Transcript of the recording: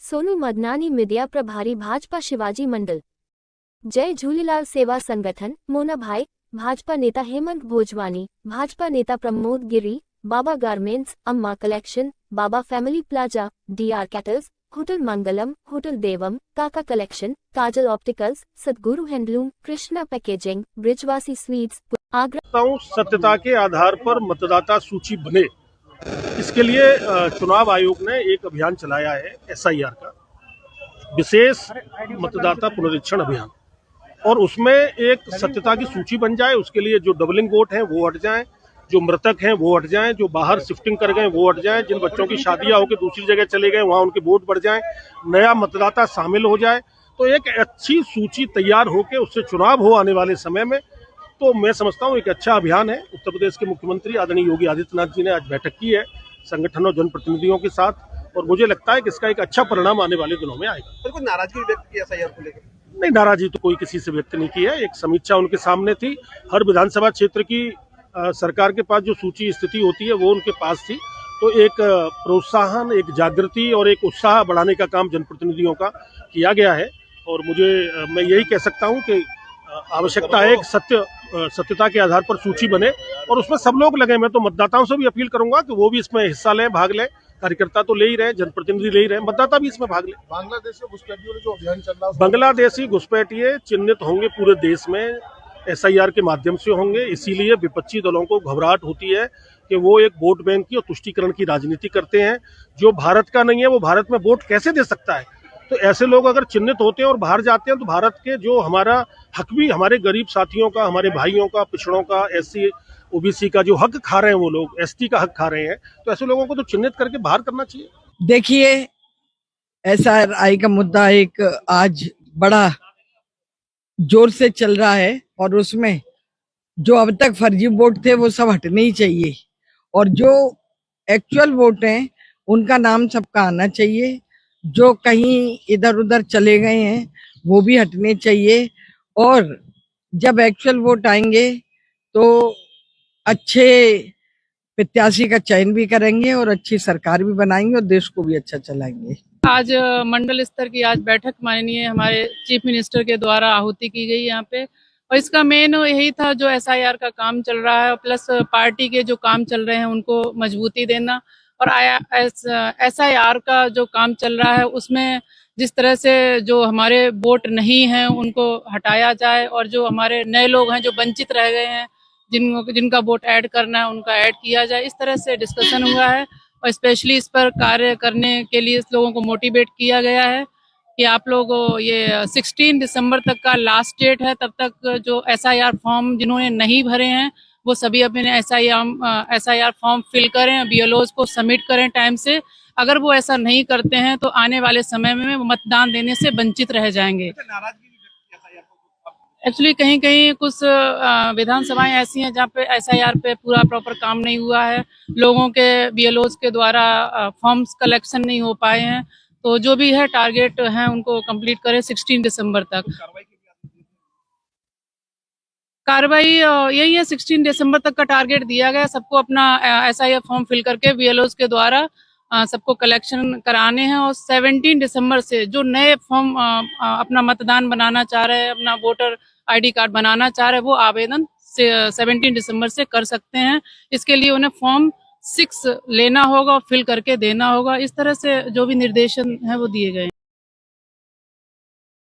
Sonu Madnani media प्रभारी भाजपा शिवाजी मंडल। जय झूलेलाल सेवा संगठन मोना भाई, भाजपा नेता हेमंत भोजवानी, भाजपा नेता Pramod Giri, Baba garments, Amma collection, Baba family plaza, DR cattles, hotel Mangalam, hotel Devam, Kaka collection, Kajal opticals, Sadguru handloom, Krishna packaging, Brijwasi sweets, Agra. सत्यता के आधार पर मतदाता सूची बने, इसके लिए चुनाव आयोग ने एक अभियान चलाया है एसआईआर का, विशेष मतदाता पुनरीक्षण अभियान। और उसमें एक सत्यता की सूची बन जाए, उसके लिए जो डबलिंग वोट हैं वो हट जाएं, जो मृतक हैं वो हट जाएं, जो बाहर शिफ्टिंग कर गए वो हट जाएं, जिन बच्चों की शादियां होकर दूसरी जगह चले गए वहां उनके वोट बढ़ जाएं, नया मतदाता शामिल हो जाए, तो एक अच्छी सूची तैयार होकर उससे चुनाव हो आने वाले समय में। तो मैं समझता हूँ एक अच्छा अभियान है। उत्तर प्रदेश के मुख्यमंत्री आदरणीय योगी आदित्यनाथ जी ने आज बैठक की है संगठन और जनप्रतिनिधियों के साथ, और मुझे लगता है कि इसका एक अच्छा परिणाम आने वाले दिनों में आएगा। पर कोई नाराजगी व्यक्त की एसआईआर को लेकर? नहीं, नाराजगी तो कोई किसी से व्यक्त नहीं की है। एक समीक्षा उनके सामने थी। हर विधानसभा क्षेत्र की सरकार के पास जो सूची स्थिति होती है वो उनके पास थी। तो एक प्रोत्साहन, एक जागृति और एक उत्साह बढ़ाने का काम जनप्रतिनिधियों का किया गया है। और मैं यही कह सकता हूँ कि आवश्यकता है सत्यता के आधार पर सूची बने और उसमें सब लोग लगे। मैं तो मतदाताओं से भी अपील करूंगा कि वो भी इसमें हिस्सा लें, भाग लें। कार्यकर्ता तो ले ही रहे, जनप्रतिनिधि ले ही रहे, मतदाता भी इसमें भाग लें। बांग्लादेशी घुसपैठियों ने जो अभियान चल रहा है, बांग्लादेशी घुसपैठिए चिन्हित होंगे पूरे देश में, एसआईआर के माध्यम से होंगे। इसीलिए विपक्षी दलों को घबराहट होती है कि वो एक वोट बैंक की और तुष्टीकरण की राजनीति करते हैं। जो भारत का नहीं है वो भारत में वोट कैसे दे सकता है? तो ऐसे लोग अगर चिन्हित होते हैं और बाहर जाते हैं तो भारत के जो हमारा हक भी, हमारे गरीब साथियों का, हमारे भाइयों का, पिछड़ों का, एससी ओबीसी का जो हक खा रहे हैं वो लोग, एसटी का हक खा रहे हैं, तो ऐसे लोगों को तो चिन्हित करके बाहर करना चाहिए। देखिए, एसआरआई का मुद्दा एक आज बड़ा जोर से चल रहा है और उसमें जो अब तक फर्जी वोट थे वो सब हटने ही चाहिए और जो एक्चुअल वोट हैं उनका नाम सबका आना चाहिए। जो कहीं इधर उधर चले गए हैं वो भी हटने चाहिए और जब एक्चुअल वोट आएंगे तो अच्छे प्रत्याशी का चयन भी करेंगे और अच्छी सरकार भी बनाएंगे और देश को भी अच्छा चलाएंगे। आज मंडल स्तर की आज बैठक माननीय हमारे चीफ मिनिस्टर के द्वारा आहुति की गई यहाँ पे, और इसका मेन यही था जो एसआईआर का काम चल रहा है प्लस पार्टी के जो काम चल रहे हैं उनको मजबूती देना, और एसआईआर का जो काम चल रहा है उसमें जिस तरह से जो हमारे वोट नहीं हैं उनको हटाया जाए और जो हमारे नए लोग हैं जो वंचित रह गए हैं जिनका वोट ऐड करना है उनका ऐड किया जाए, इस तरह से डिस्कशन हुआ है। और स्पेशली इस पर कार्य करने के लिए इस लोगों को मोटिवेट किया गया है कि आप लोग ये 16 दिसंबर तक का लास्ट डेट है, तब तक जो एसआईआर फॉर्म जिन्होंने नहीं भरे हैं वो सभी अपने एसआईआर फॉर्म फिल करें, बीएलओज को सबमिट करें टाइम से। अगर वो ऐसा नहीं करते हैं तो आने वाले समय में मतदान देने से वंचित रह जाएंगे। एक्चुअली कहीं कहीं कुछ विधानसभाएं ऐसी हैं जहाँ पे एसआईआर पे पूरा प्रॉपर काम नहीं हुआ है, लोगों के बीएलओज के द्वारा फॉर्म्स कलेक्शन नहीं हो पाए हैं, तो जो भी है टारगेट है उनको कंप्लीट करें 16 दिसंबर तक। कार्रवाई यही है, 16 दिसंबर तक का टारगेट दिया गया। सबको अपना एसआईआर फॉर्म फिल करके बीएलओज के द्वारा सबको कलेक्शन कराने हैं और 17 दिसंबर से जो नए फॉर्म अपना मतदान बनाना चाह रहे हैं, अपना वोटर आईडी कार्ड बनाना चाह रहे हैं, वो आवेदन 17 दिसंबर से कर सकते हैं। इसके लिए उन्हें फॉर्म 6 लेना होगा और फिल करके देना होगा। इस तरह से जो भी निर्देशन है वो दिए गए हैं।